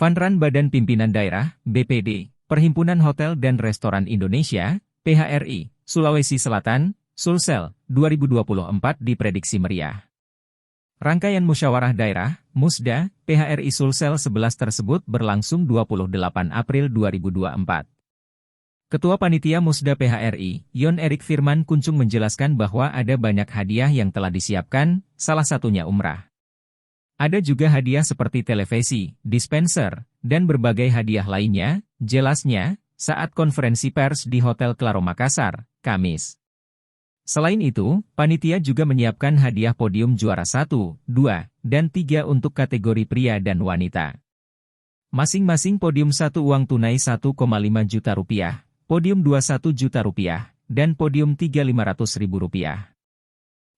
Funrun Badan Pimpinan Daerah, BPD, Perhimpunan Hotel dan Restoran Indonesia, PHRI, Sulawesi Selatan, Sulsel, 2024 diprediksi meriah. Rangkaian musyawarah daerah, Musda, PHRI Sulsel 11 tersebut berlangsung 28 April 2024. Ketua Panitia Musda PHRI, Yon Erik Firman Kuncung menjelaskan bahwa ada banyak hadiah yang telah disiapkan, salah satunya umrah. Ada juga hadiah seperti televisi, dispenser, dan berbagai hadiah lainnya, jelasnya, saat konferensi pers di Hotel Claro Makassar, Kamis. Selain itu, panitia juga menyiapkan hadiah podium juara 1, 2, dan 3 untuk kategori pria dan wanita. Masing-masing podium 1 uang tunai Rp1,5 juta, podium 2 Rp1 juta, dan podium 3 Rp500.000.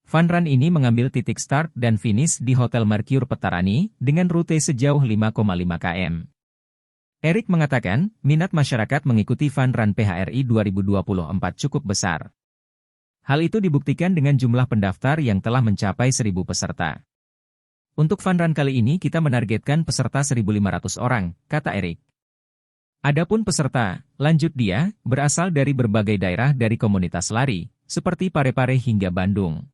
Funrun ini mengambil titik start dan finish di Hotel Mercure Petarani, dengan rute sejauh 5,5 km. Erik mengatakan, minat masyarakat mengikuti Funrun PHRI 2024 cukup besar. Hal itu dibuktikan dengan jumlah pendaftar yang telah mencapai 1.000 peserta. Untuk Funrun kali ini kita menargetkan peserta 1.500 orang, kata Erik. Adapun peserta, lanjut dia, berasal dari berbagai daerah dari komunitas lari, seperti Parepare hingga Bandung.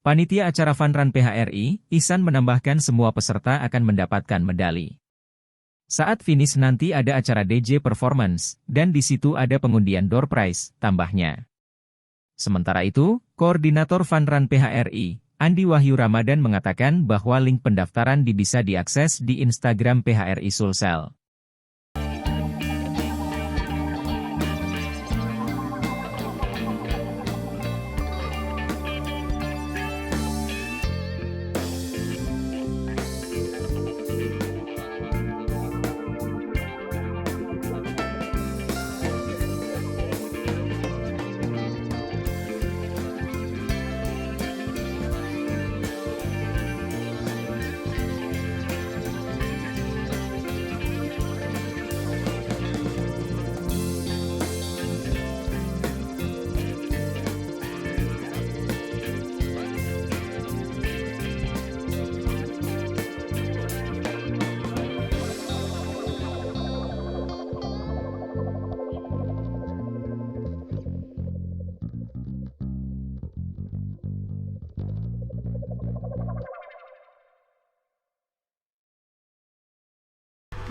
Panitia acara Funrun PHRI, Ihsan menambahkan semua peserta akan mendapatkan medali. Saat finish nanti ada acara DJ performance, dan di situ ada pengundian door prize, tambahnya. Sementara itu, Koordinator Funrun PHRI, Andi Wahyu Ramadan mengatakan bahwa link pendaftaran bisa diakses di Instagram PHRI Sulsel.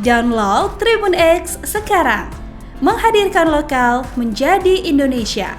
Download Tribun X sekarang, menghadirkan lokal menjadi Indonesia.